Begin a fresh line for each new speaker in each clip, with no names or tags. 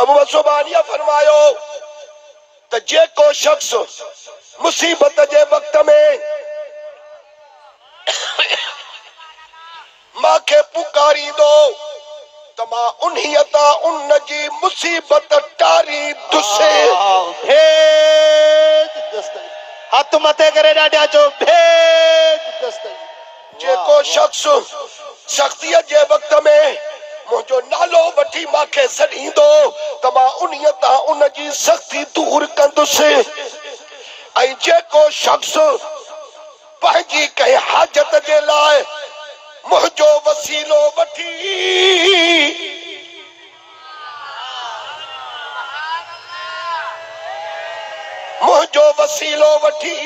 महबूब सुबानिया फरमायो त जेको शख्स मुसीबत जे वक्त में माखे पुकारी दो त मां उन्हीता उन जी मुसीबत टारी दुसे।
भेद दस्तगी हाथ मथे करे डाडिया जो भेद दस्तगी।
जेको शख्स सख्तियत जे वक्त में मुझो नालो वठी माखे सॾींदो त मां उन्हीता उन जी सख्ती दूर कंदुसि। ऐं जेको शख्स पंहिंजी कंहिं हाजत जे लाइ मुझो वसीलो वठी मुझो वसीलो वठी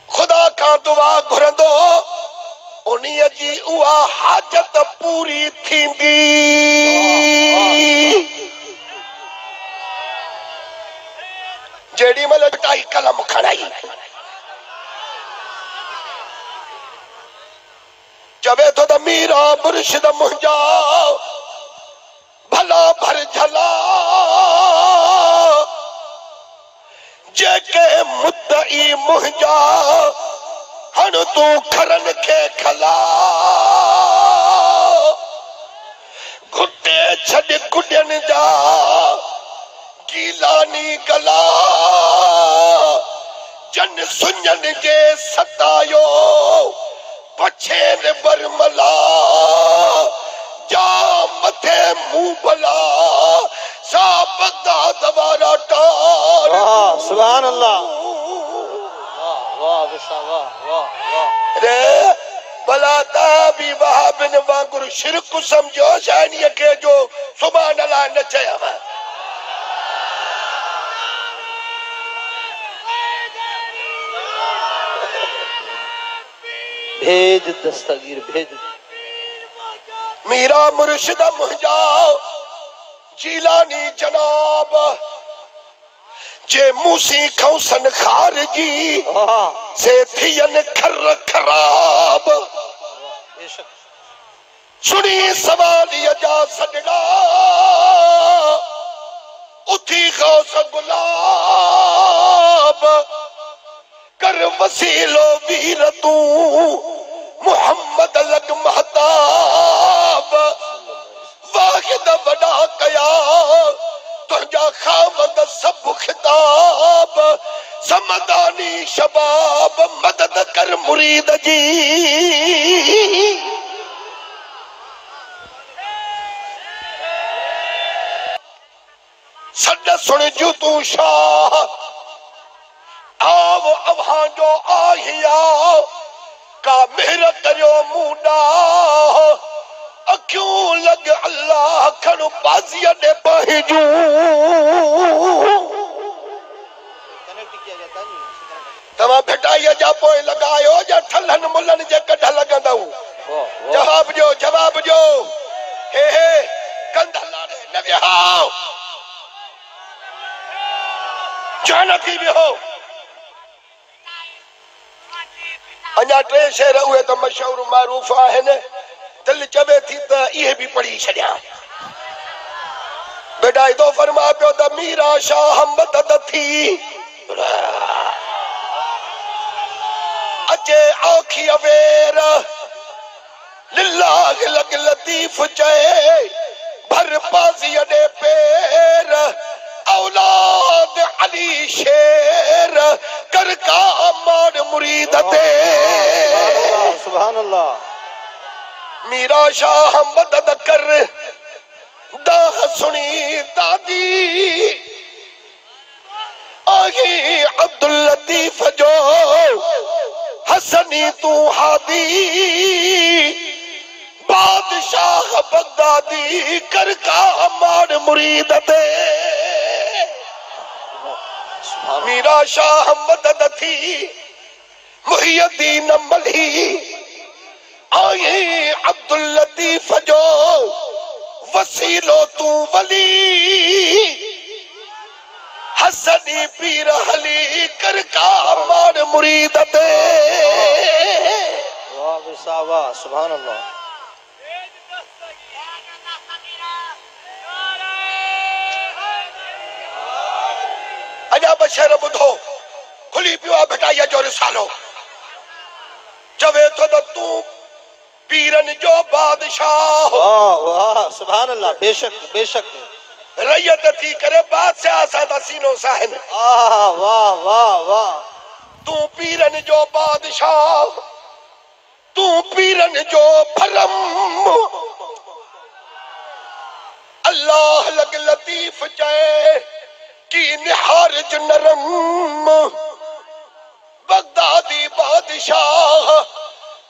खुदा का दुआ घुरंदो उन्हीअ जी उहा हाजत पूरी थींदी। जेडी महिल टाई कलम खणाई चवे तो त मीरा मुर्शिद मुंहिंजा भला भर झला जेके मुद्दई मुंहिंजा हण तू खरन के खला घुटे छड़ गुडन जा गीलानी गला जन सुञन के सतायो पछेन बरमला जा मथे मुंह भला सा बगदाद वारा टार।
सुभान अल्लाह। वाह वाह वाह
रे भला ता भी वहाबिन वांगुर शिरक समझो शानिय के जो सुभान अल्लाह न चया।
भेद दस्तगीर भेद।
मीरा मुर्शिद मुंहिंजा जीलानी जनाब जे मूसी खौसन खारजी से थियन खर खराब सुनी सवालिया जा सजड़ा उठी खौस गुलाब कर वसीलो वीर तू मोहम्मद लग महताब वाहिद वडा कया तुझा खावंद सब खिताब समदानी शबाब मदद कर मुरीद जी। सद सुन जू तू शाह आओ अवहां जो आहिया का मेहर करियो मूडा अक्यों लग अल्लाह खणु बाज़ीअ दे पहजू। तवा भेटाई जा पोइ लगायो जा ठलन मुलन जे कढ लगंदऊ। जवाब जो हे कंध लाड़े न विहाओ जान थी विहो। अञा टे शेर उहे त मशहूर मारूफ आहिनि दिल चवे थी त इहे भी पढ़ी छॾियां। बेटा इदो फरमा पियो त मीरा शाह मदद थी अचे आखी अवेर लिल्लाह लग लतीफ चए भर पाज़ीअ दे पेर औलाद अली शेर कर का मान मुरीद ते।
सुभान अल्लाह।
मीरा शाह मदद कर दाह सुनी दादी आही अब्दुल लतीफ जो हसनी तू हादी बादशाह बगदादी कर का मान मुरीद ते। मीरा शाह मदद थी मुहियद्दीन मलही आए अब्दुल लतीफ जो वसीलो तू वली हसनी पीर हली कर का मान मुरीद ते।
वाह सुभान अल्लाह।
अजा बशर बुधो खुली पियो भेटाइया जो रिसालो चवे तो तू पीरन जो बादशाह।
वाह वाह सुभान अल्लाह। बेशक बेशक
रैयत थी करे बादशाह सादा सीनो साहन।
वाह वाह वाह वाह।
तू पीरन जो बादशाह तू पीरन जो भरम अल्लाह लग लतीफ जाए की निहार जो नरम बगदादी बादशाह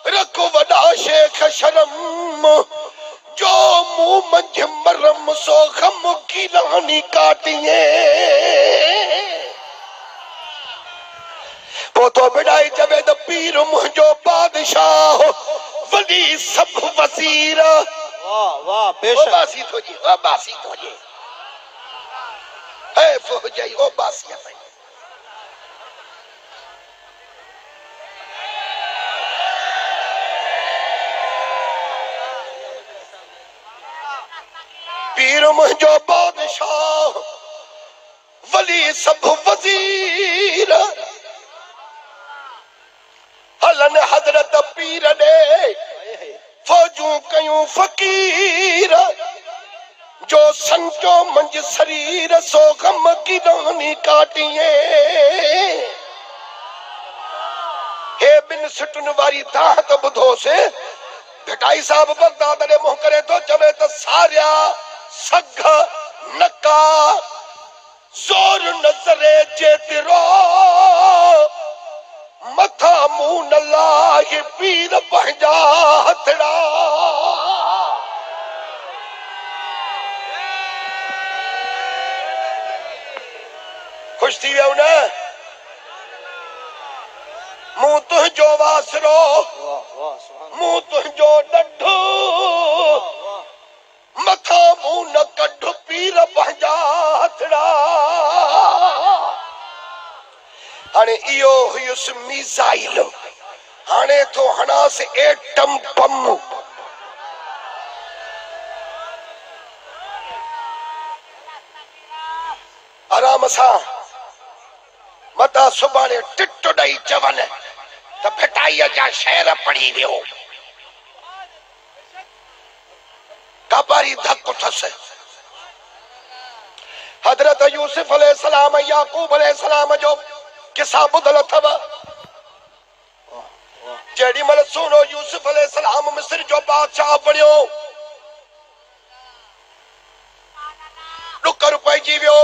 रखो वडा शेख शरम जो मुंह मंझ मरम सो खम की रानी काटिए वो तो बिड़ाई जवे द पीर मुझो बादशाह वली सब वजीर।
वाह वाह बेशक।
बासी तो जी ओ बासी तो जी है फौजाई ओ बासी है। पीर मुझो बादशाह वली सब वजीर हलन हजरत पीर ने फौजू कयूं फकीर जो संचो मंज शरीर सो गम की रानी काटिए हे बिन सुटन वारी ताहत बुधो से भेटाई साहब बगदाद ने मुंह करे तो चवे तो सारिया सग नका जोर नजरे जेतिरो मथा मुंह न लाए पीर पंहिंजा हथड़ा। खुश थी वियो न मुंह तुंहिंजो वासरो मुंह तुंहिंजो ॾंढो मथा मुंह न कढ पीर पंहिंजा हथड़ा। हाणे इहो हुयुसि मिसाइल हाणे तो हणास एटम बम। आराम सां मता सुभाणे टिट ॾेई चवनि त भेटाईअ जा शेर पढ़ी वियो कबारी धक उथसि। हज़रत यूसुफ अलैहिस्सलाम याकूब अलैहिस्सलाम जो किसा ॿुधल अथव जेॾी महिल सुहिणो यूसुफ अलैहिस्सलाम मिस्र जो बादशाह बणियो ॾुकर पइजी वियो